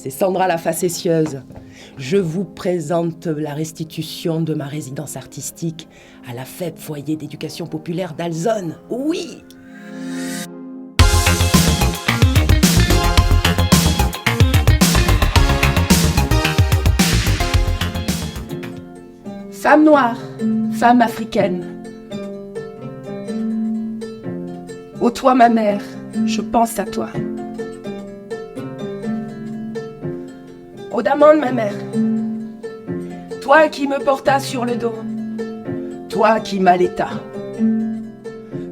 c'est Sandra la facétieuse. Je vous présente la restitution de ma résidence artistique à la FEP, Foyer d'éducation populaire d'Alzonne. Oui! Femme noire, femme africaine. Ô toi ma mère, je pense à toi. Ô Damande ma mère, toi qui me portas sur le dos, toi qui m'allaita,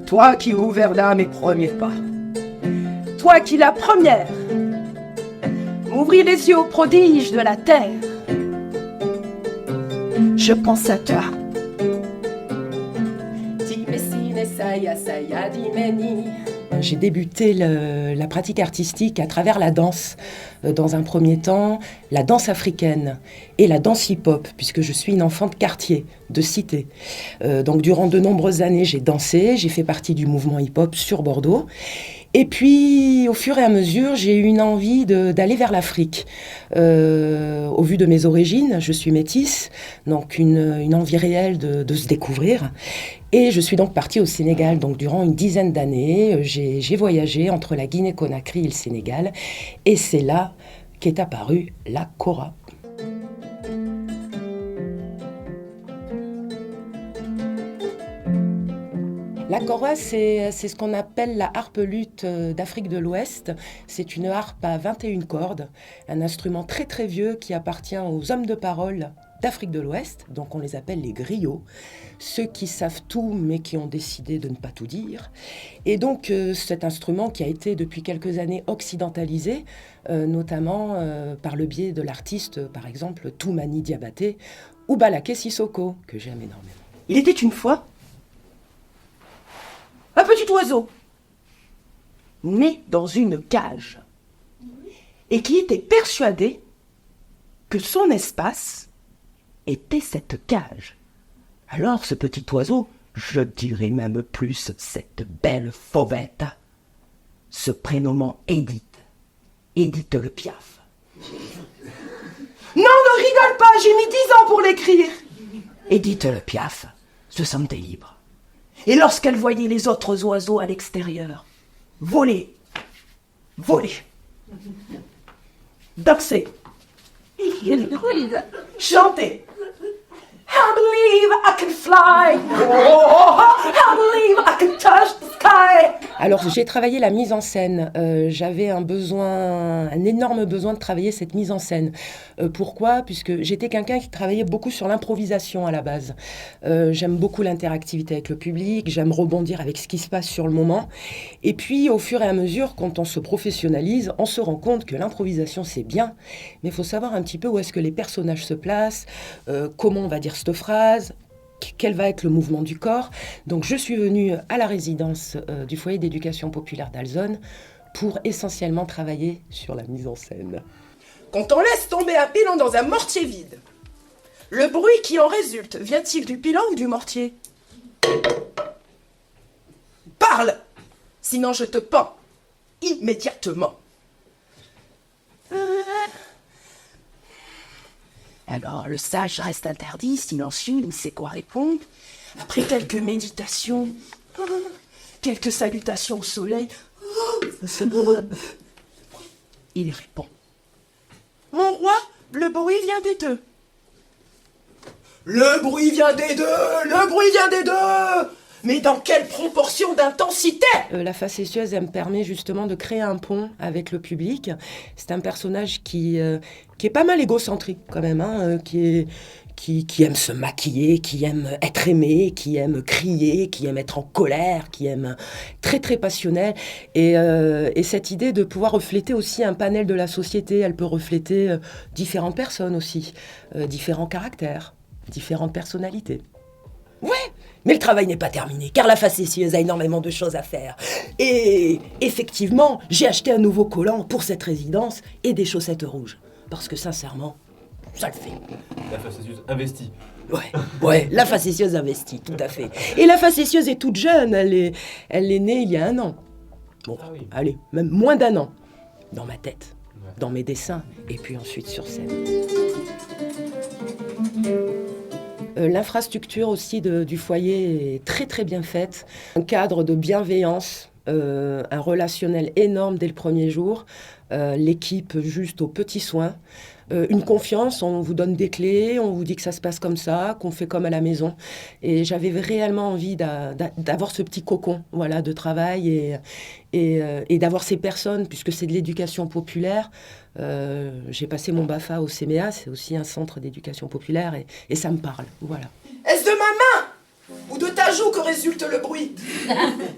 toi qui gouvernas mes premiers pas, toi qui la première m'ouvris les yeux aux prodiges de la terre. Je pense à toi. J'ai débuté la pratique artistique à travers la danse. Dans un premier temps, la danse africaine et la danse hip-hop, puisque je suis une enfant de quartier, de cité. Donc durant de nombreuses années, j'ai dansé, j'ai fait partie du mouvement hip-hop sur Bordeaux. Et puis, au fur et à mesure, j'ai eu une envie d'aller vers l'Afrique. Au vu de mes origines, je suis métisse, donc une envie réelle de se découvrir. Et je suis donc partie au Sénégal. Donc durant une dizaine d'années, j'ai voyagé entre la Guinée-Conakry et le Sénégal. Et c'est là qu'est apparue la kora. La kora, c'est ce qu'on appelle la harpe luth d'Afrique de l'Ouest. C'est une harpe à 21 cordes, un instrument très très vieux qui appartient aux hommes de parole d'Afrique de l'Ouest, donc on les appelle les griots, ceux qui savent tout mais qui ont décidé de ne pas tout dire. Et donc cet instrument qui a été depuis quelques années occidentalisé, notamment par le biais de l'artiste, par exemple, Toumani Diabaté ou Balaké Sissoko, que j'aime énormément. Il était une fois un petit oiseau, né dans une cage, et qui était persuadé que son espace était cette cage. Alors ce petit oiseau, je dirais même plus cette belle fauvette, se prénommant Edith Le Piaf. Non, ne rigole pas, j'ai mis 10 ans pour l'écrire. Edith Le Piaf se sentait libre. Et lorsqu'elle voyait les autres oiseaux à l'extérieur, voler, danser, chanter, I believe I can fly, oh, I believe I can touch the sky. Alors j'ai travaillé la mise en scène, j'avais un énorme besoin de travailler cette mise en scène. Pourquoi ? Puisque j'étais quelqu'un qui travaillait beaucoup sur l'improvisation à la base. J'aime beaucoup l'interactivité avec le public, j'aime rebondir avec ce qui se passe sur le moment. Et puis au fur et à mesure, quand on se professionnalise, on se rend compte que l'improvisation c'est bien, mais il faut savoir un petit peu où est-ce que les personnages se placent, comment on va dire cette phrase, quel va être le mouvement du corps. Donc je suis venue à la résidence du foyer d'éducation populaire d'Alzonne pour essentiellement travailler sur la mise en scène. Quand on laisse tomber un pilon dans un mortier vide, le bruit qui en résulte vient-il du pilon ou du mortier ? Parle, sinon je te pends immédiatement. Alors, le sage reste interdit, silencieux, il ne sait quoi répondre. Après quelques méditations, quelques salutations au soleil, il répond. Mon roi, le bruit vient des deux. Le bruit vient des deux, le bruit vient des deux. Mais dans quelle proportion d'intensité ? La facétieuse, elle me permet justement de créer un pont avec le public. C'est un personnage qui est pas mal égocentrique quand même, hein, qui aime se maquiller, qui aime être aimé, qui aime crier, qui aime être en colère, qui aime très très passionnel. Et cette idée de pouvoir refléter aussi un panel de la société, elle peut refléter différentes personnes aussi, différents caractères, différentes personnalités. Ouais, mais le travail n'est pas terminé, car la facétieuse a énormément de choses à faire. Et effectivement, j'ai acheté un nouveau collant pour cette résidence et des chaussettes rouges. Parce que sincèrement, ça le fait. La facétieuse investie. Ouais, la facétieuse investie, tout à fait. Et la facétieuse est toute jeune, elle est née il y a 1 an. Bon, allez, même moins d'1 an, dans ma tête. Ouais. dans mes dessins et puis ensuite sur scène. L'infrastructure aussi du foyer est très très bien faite. Un cadre de bienveillance, un relationnel énorme dès le premier jour, l'équipe juste aux petits soins. Une confiance, on vous donne des clés, on vous dit que ça se passe comme ça, qu'on fait comme à la maison. Et j'avais réellement envie d'avoir ce petit cocon, voilà, de travail et d'avoir ces personnes, puisque c'est de l'éducation populaire. J'ai passé mon BAFA au CMEA, c'est aussi un centre d'éducation populaire, et ça me parle, voilà. Est-ce de ma main ou de ta joue que résulte le bruit?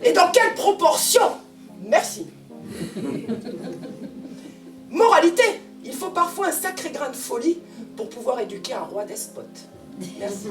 Et dans quelle proportion? Merci. Moralité, il faut parfois un sacré grain de folie pour pouvoir éduquer un roi despote. Merci.